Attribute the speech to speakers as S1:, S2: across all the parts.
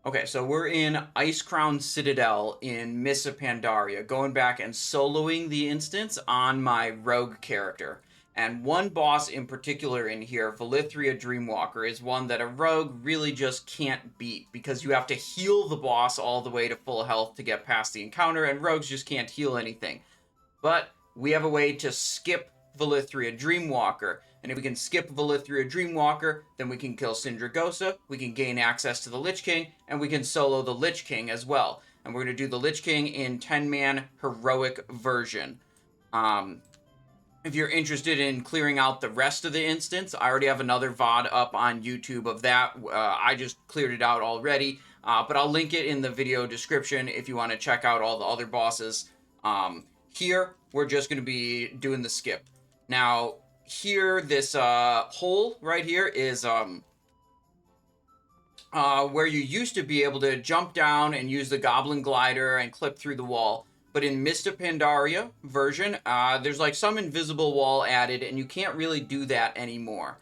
S1: Okay, so we're in Icecrown Citadel in Miss Pandaria, going back and soloing the instance on my rogue character. And one boss in particular in here, Valithria Dreamwalker, is one that a rogue really just can't beat because you have to heal the boss all the way to full health to get past the encounter, and rogues just can't heal anything. But we have a way to skip Valithria Dreamwalker. And if we can skip Valithria Dreamwalker, then we can kill Sindragosa, we can gain access to the Lich King, and we can solo the Lich King as well. And we're going to do the Lich King in 10-man heroic version. If you're interested in clearing out the rest of the instance, I already have another VOD up on YouTube of that. I just cleared it out already, but I'll link it in the video description if you want to check out all the other bosses. Here, we're just going to be doing the skip. Now, here, this hole right here is where you used to be able to jump down and use the Goblin Glider and clip through the wall. But in Mr. Pandaria version, there's like some invisible wall added, and you can't really do that anymore.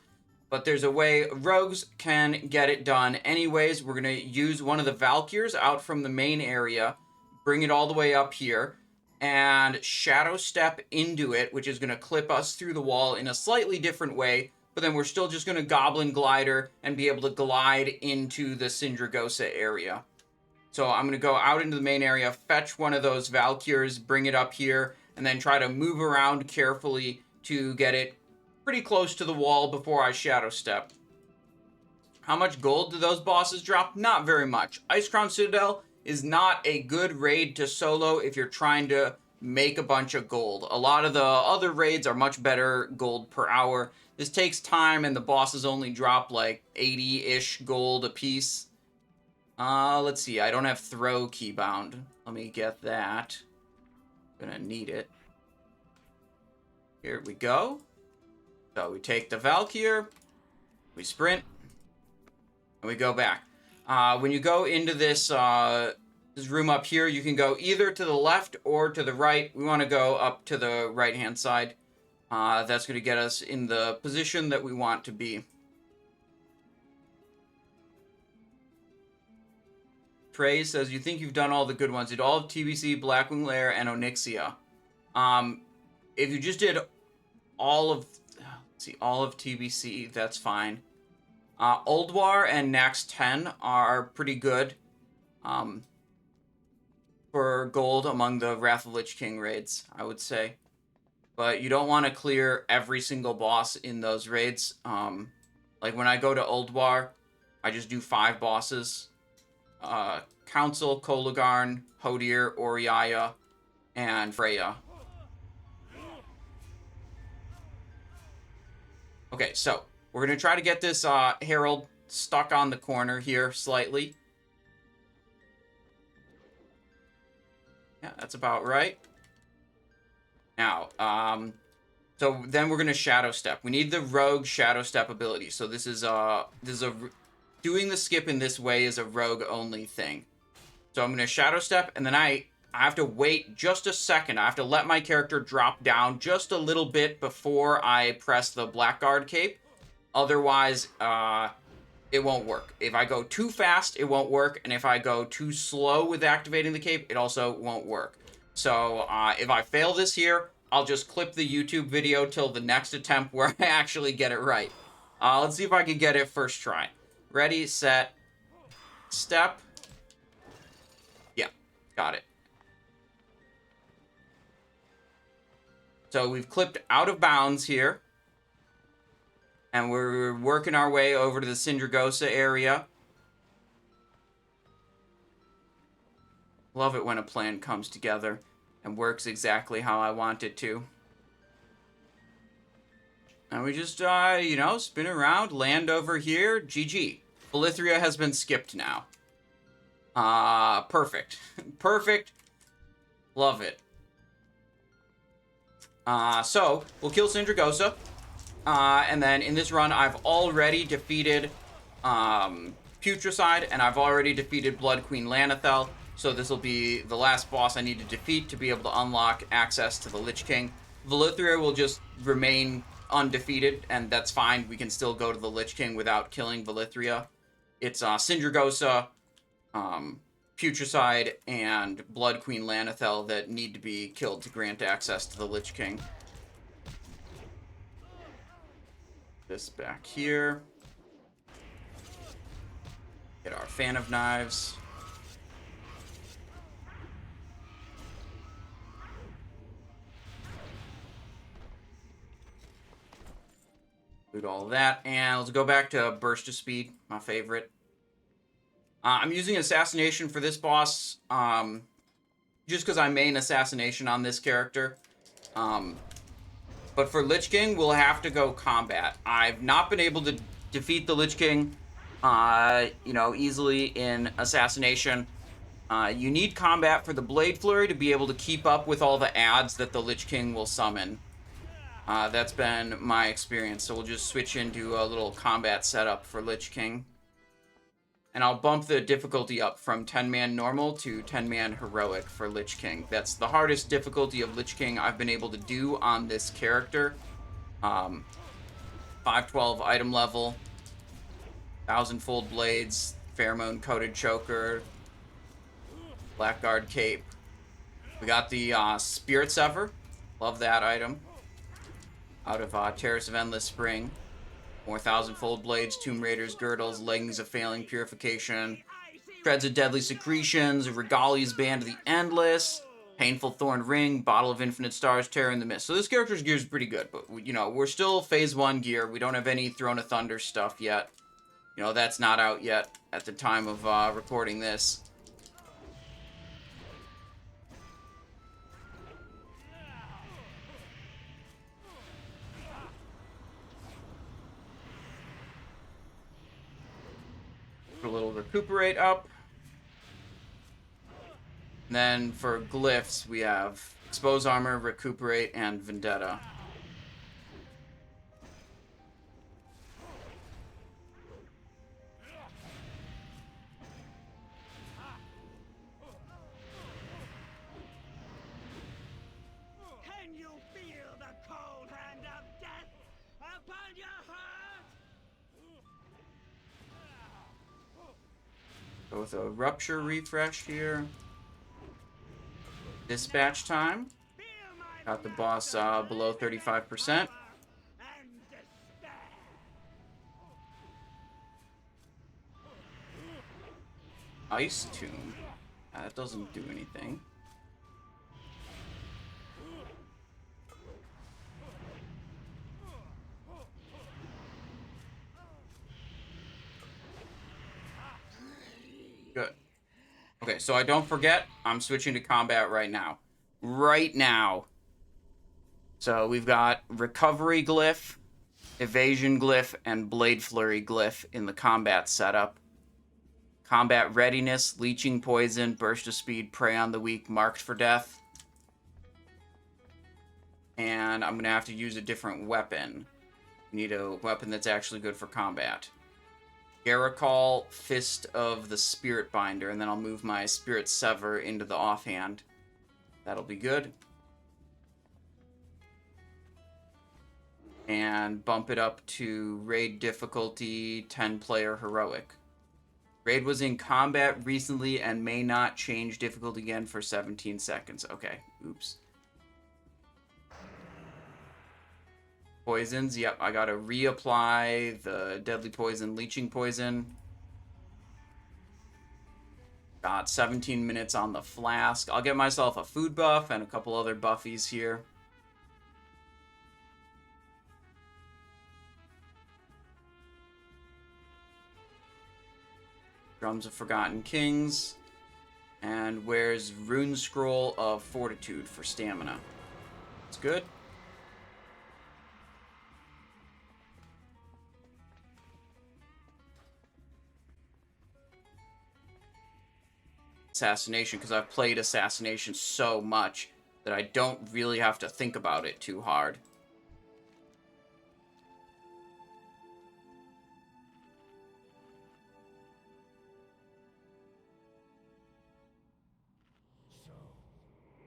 S1: But there's a way rogues can get it done anyways. We're going to use one of the Valkyrs out from the main area, bring it all the way up here, and Shadowstep into it, which is going to clip us through the wall in a slightly different way, but then we're still just going to Goblin Glider and be able to glide into the Sindragosa area. So I'm going to go out into the main area, fetch one of those Valkyrs, bring it up here, and then try to move around carefully to get it pretty close to the wall before I Shadowstep. How much gold do those bosses drop? Not very much. Icecrown Citadel is not a good raid to solo if you're trying to make a bunch of gold. A lot of the other raids are much better gold per hour. This takes time, and the bosses only drop like 80-ish gold a piece. Let's see. I don't have throw keybound. Let me get that. Gonna need it. Here we go. So we take the Valkyr, we sprint, and we go back. When you go into this room up here, you can go either to the left or to the right. We want to go up to the right-hand side. That's going to get us in the position that we want to be. Trey says, you think you've done all the good ones. Did all of TBC, Blackwing Lair, and Onyxia. If you just did all of TBC, that's fine. Ulduar and Nax 10 are pretty good for gold among the Wrath of Lich King raids, I would say. But you don't want to clear every single boss in those raids. Like when I go to Ulduar, I just do 5 bosses. Council, Kolagarn, Hodir, Oriaya, and Freya. Okay, so we're going to try to get this Herald stuck on the corner here slightly. Yeah, that's about right. Now, so then we're going to Shadowstep. We need the rogue Shadowstep ability. So this is doing the skip in this way is a rogue only thing. So I'm going to Shadowstep, and then I have to wait just a second. I have to let my character drop down just a little bit before I press the Blackguard cape. Otherwise, it won't work. If I go too fast, it won't work. And if I go too slow with activating the cape, it also won't work. So if I fail this here, I'll just clip the YouTube video till the next attempt where I actually get it right. Let's see if I can get it first try. Ready, set, step. Yeah, got it. So we've clipped out of bounds here. And we're working our way over to the Sindragosa area. Love it when a plan comes together and works exactly how I want it to. And we just, spin around, land over here. GG. Valithria has been skipped now. Perfect. Perfect. Love it. So, we'll kill Sindragosa. And then in this run, I've already defeated Putricide, and I've already defeated Blood Queen Lanethel. So this will be the last boss I need to defeat to be able to unlock access to the Lich King. Valithria will just remain undefeated, and that's fine. We can still go to the Lich King without killing Valithria. It's Sindragosa, Putricide and Blood Queen Lanethel that need to be killed to grant access to the Lich King. This back here. Get our Fan of Knives. Loot all that, and let's go back to Burst of Speed, my favorite. I'm using Assassination for this boss, just because I main Assassination on this character. But for Lich King, we'll have to go combat. I've not been able to defeat the Lich King, easily in Assassination. You need combat for the Blade Flurry to be able to keep up with all the adds that the Lich King will summon. That's been my experience, so we'll just switch into a little combat setup for Lich King. And I'll bump the difficulty up from 10-man normal to 10-man heroic for Lich King. That's the hardest difficulty of Lich King I've been able to do on this character. 512 item level, 1,000-fold blades, pheromone-coated choker, Blackguard cape. We got the Spirit Sever. Love that item. Out of Terrace of Endless Spring. More 1,000-fold blades, Tomb Raiders, girdles, leggings of failing purification, shreds of deadly secretions, Regalia's Band of the Endless, Painful Thorn Ring, Bottle of Infinite Stars, Terror in the Mist. So this character's gear is pretty good, but we're still phase 1 gear. We don't have any Throne of Thunder stuff yet. That's not out yet at the time of recording this. A little recuperate up. And then for glyphs, we have expose armor, recuperate, and vendetta.
S2: Can you feel the cold hand of death upon your heart?
S1: Go with a rupture refresh here. Dispatch time. Got the boss below 35%. Ice Tomb. That doesn't do anything. Good. Okay, so I don't forget, I'm switching to combat right now. Right now. So we've got Recovery Glyph, Evasion Glyph, and Blade Flurry Glyph in the combat setup. Combat Readiness, Leeching Poison, Burst of Speed, Prey on the Weak, Marked for Death. And I'm going to have to use a different weapon. Need a weapon that's actually good for combat. Garacol, Fist of the Spirit Binder, and then I'll move my Spirit Sever into the offhand. That'll be good. And bump it up to Raid difficulty 10-player heroic. Raid was in combat recently and may not change difficulty again for 17 seconds. Okay, oops. Poisons, yep, I gotta reapply the Deadly Poison, Leeching Poison. Got 17 minutes on the flask. I'll get myself a food buff and a couple other buffies here. Drums of Forgotten Kings. And where's Rune Scroll of Fortitude for stamina? It's good. Assassination, because I've played Assassination so much that I don't really have to think about it too hard.
S2: So,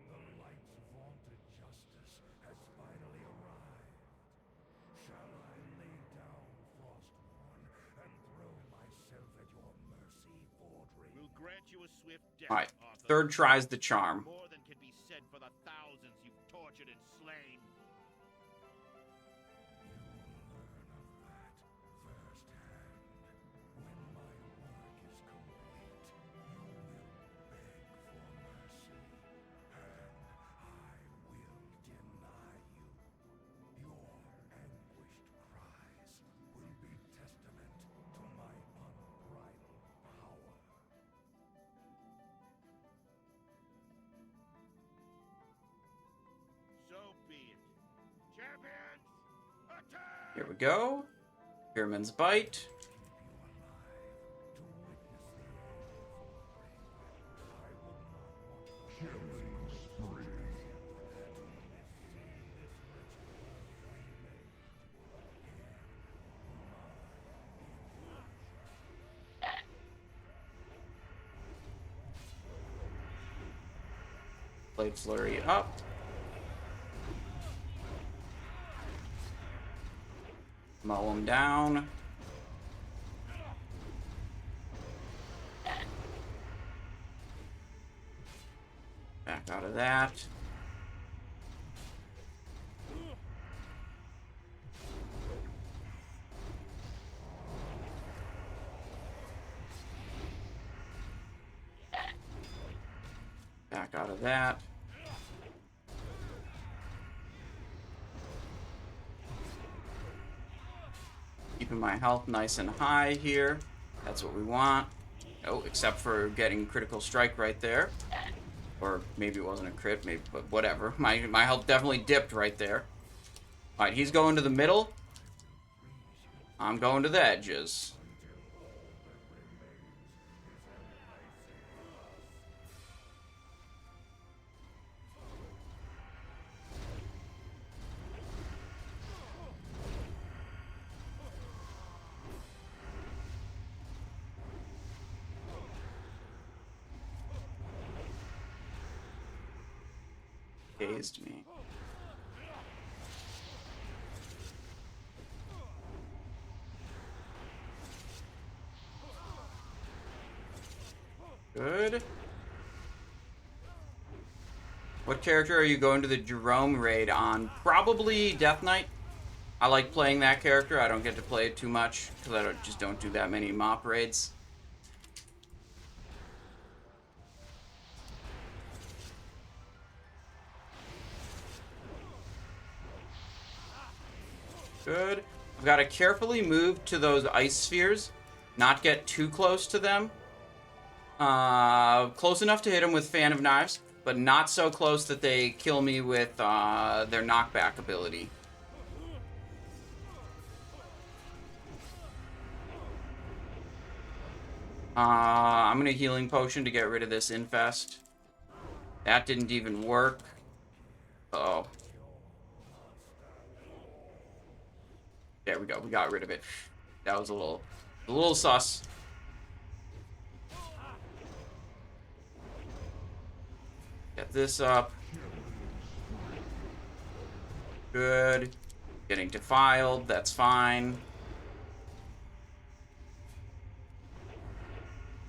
S2: the light's vaunted justice has finally arrived. Shall I lay down Frostborn and throw myself at your mercy, Fordring?
S3: We'll grant
S1: Alright, third tries the charm.
S2: More than can be said for the thousands you've tortured and slain.
S1: Here we go. Spearman's Bite. Blade Flurry up. Mow him down. Back out of that. Back out of that. Keeping my health nice and high here. That's what we want. Oh, except for getting critical strike right there. Or maybe it wasn't a crit, maybe, but whatever. My health definitely dipped right there. Alright, he's going to the middle. I'm going to the edges. Dazed me. Good. What character are you going to the Jerome raid on? Probably Death Knight. I like playing that character. I don't get to play it too much because I just don't do that many mop raids. Good. I've got to carefully move to those ice spheres, not get too close to them. Close enough to hit them with Fan of Knives, but not so close that they kill me with their knockback ability. I'm gonna Healing Potion to get rid of this Infest. That didn't even work. Uh-oh. There we go. We got rid of it. That was a little sus. Get this up. Good. Getting defiled. That's fine.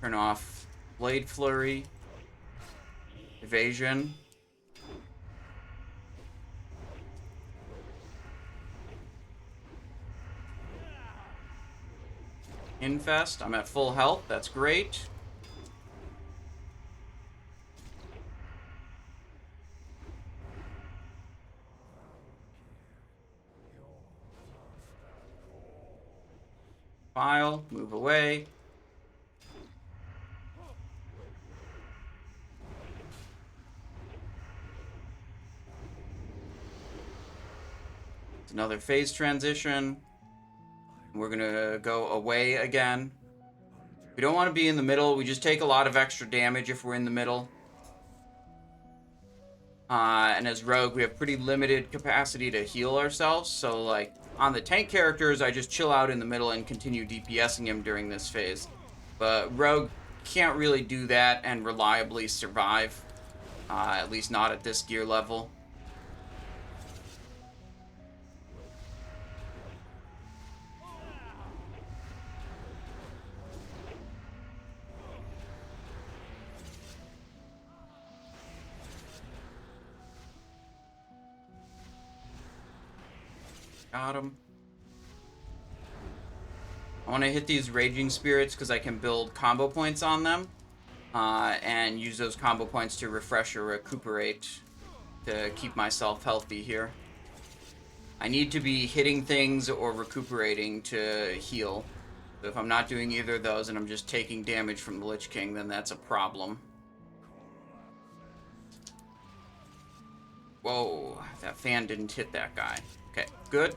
S1: Turn off Blade Flurry. Evasion. Infest. I'm at full health. That's great. File. Move away. It's another phase transition. We're gonna go away again. We don't want to be in the middle. We just take a lot of extra damage if we're in the middle. And as Rogue, we have pretty limited capacity to heal ourselves. So, like, on the tank characters, I just chill out in the middle and continue DPSing him during this phase. But Rogue can't really do that and reliably survive. At least not at this gear level. Got him. I want to hit these Raging Spirits because I can build combo points on them. And use those combo points to refresh or recuperate to keep myself healthy here. I need to be hitting things or recuperating to heal. So if I'm not doing either of those and I'm just taking damage from the Lich King, then that's a problem. Whoa, that fan didn't hit that guy. Okay, good.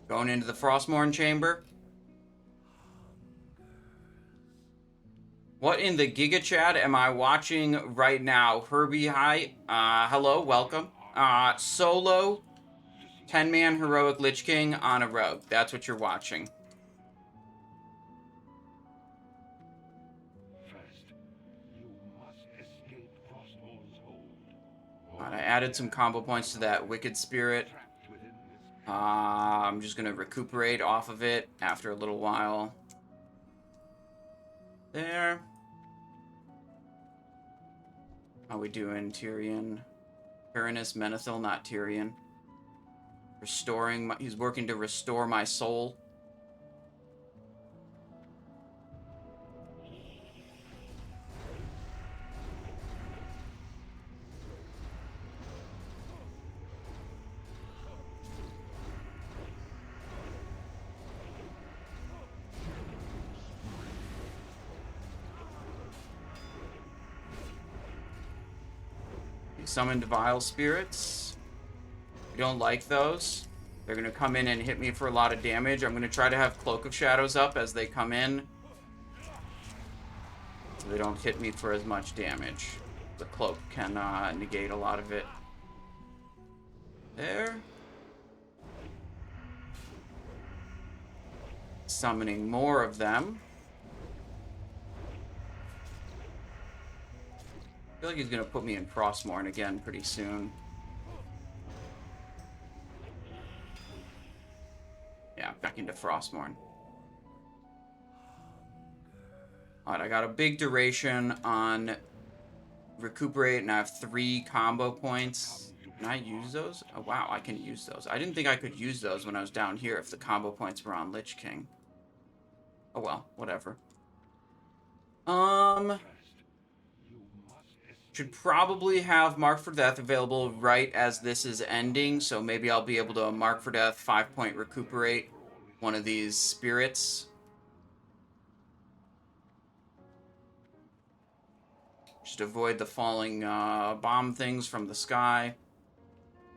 S1: Going into the Frostmourne chamber. What in the Giga Chat am I watching right now? Herbie, hi. Hello, welcome. Solo, 10-man heroic Lich King on a rogue. That's what you're watching.
S3: First, you must escape Frostmourne's hold.
S1: Alright, I added some combo points to that Wicked Spirit.
S3: Trapped within this
S1: I'm just gonna recuperate off of it after a little while. There. How we doing, Tyrion? Tyrannus, Menethil, not Tyrion. Restoring my... He's working to restore my soul. Summoned Vile Spirits. I don't like those. They're going to come in and hit me for a lot of damage. I'm going to try to have Cloak of Shadows up as they come in, so they don't hit me for as much damage. The Cloak can negate a lot of it. There. Summoning more of them. I feel like he's going to put me in Frostmourne again pretty soon. Yeah, back into Frostmourne. Alright, I got a big duration on Recuperate, and I have 3 combo points. Can I use those? Oh, wow, I can use those. I didn't think I could use those when I was down here if the combo points were on Lich King. Oh, well, whatever. Should probably have Mark for Death available right as this is ending, so maybe I'll be able to Mark for Death 5-point recuperate one of these spirits. Just avoid the falling bomb things from the sky.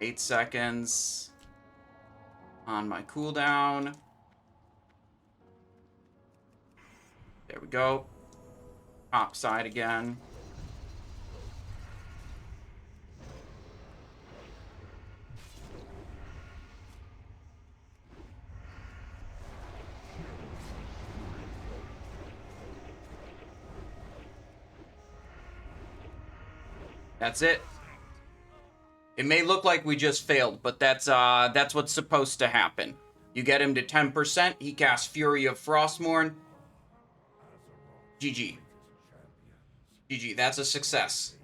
S1: 8 seconds on my cooldown. There we go. Top side again. That's it. It may look like we just failed, but that's what's supposed to happen. You get him to 10%, he casts Fury of Frostmourne. GG. GG, that's a success.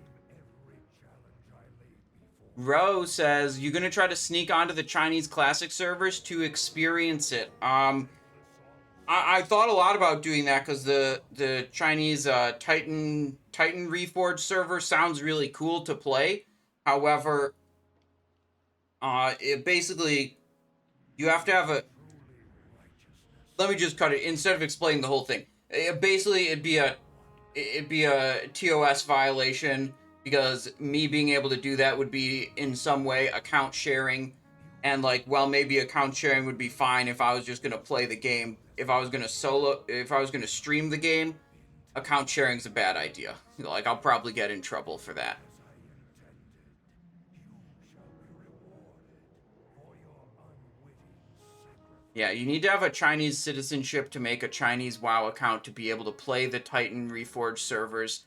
S1: Ro says, you gonna try to sneak onto the Chinese Classic servers to experience it? I thought a lot about doing that because the Chinese Titan Reforged server sounds really cool to play. However, it basically, you have to have a... Let me just cut it. Instead of explaining the whole thing, basically it'd be a TOS violation, because me being able to do that would be in some way account sharing. And like, well, maybe account sharing would be fine if I was just gonna play the game. If I was gonna stream the game, account sharing is a bad idea. Like, I'll probably get in trouble for that. Yeah, you need to have a Chinese citizenship to make a Chinese WoW account to be able to play the Titan Reforged servers.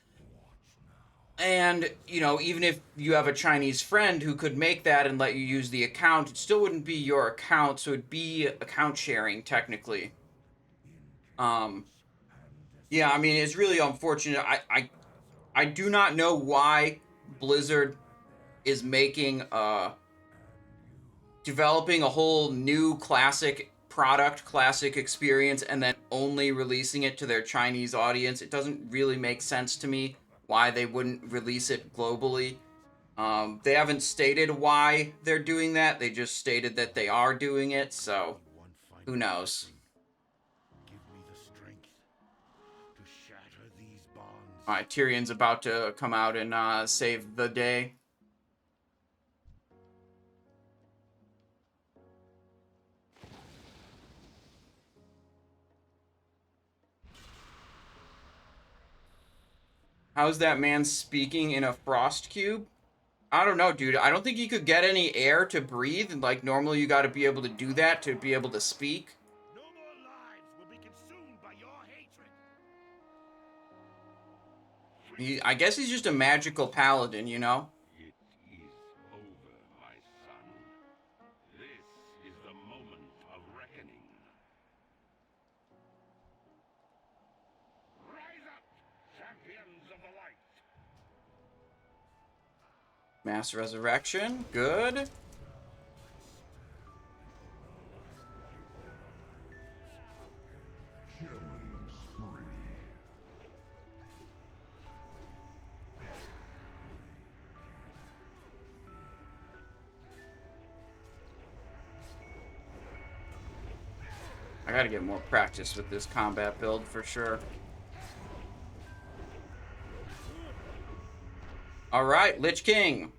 S1: And, you know, even if you have a Chinese friend who could make that and let you use the account, it still wouldn't be your account, so it'd be account sharing, technically. Yeah, I mean, it's really unfortunate. I do not know why Blizzard is making developing a whole new classic product, classic experience, and then only releasing it to their Chinese audience. It doesn't really make sense to me why they wouldn't release it globally. They haven't stated why they're doing that. They just stated that they are doing it, so who knows.
S3: Give me the strength to shatter these bonds.
S1: Alright, Tyrion's about to come out and save the day. How's that man speaking in a frost cube? I don't know, dude. I don't think you could get any air to breathe. And like normally you got to be able to do that to be able to speak.
S3: No more lives will be consumed by your hatred.
S1: I guess he's just a magical paladin, you know?
S3: It is over, my son. This is the moment of reckoning. Rise up, champions of the light.
S1: Mass resurrection. Good. I gotta get more practice with this combat build for sure. Alright, Lich King.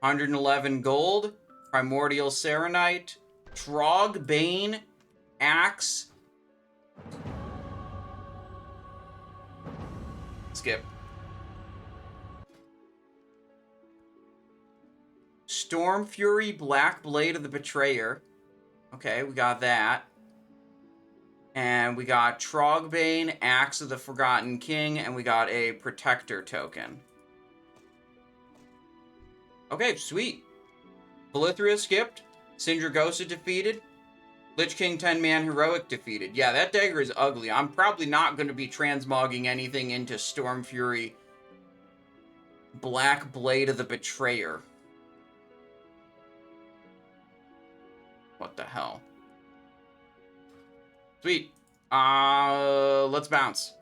S1: 111 gold. Primordial Serenite. Trog Bane. Axe. Skip. Storm Fury, Black Blade of the Betrayer. Okay, we got that. And we got Trogbane, Axe of the Forgotten King, and we got a Protector token. Okay, sweet. Valithria skipped. Sindragosa defeated. Lich King 10-man Heroic defeated. Yeah, that dagger is ugly. I'm probably not going to be transmogging anything into Storm Fury. Black Blade of the Betrayer. What the hell? Sweet. Let's bounce.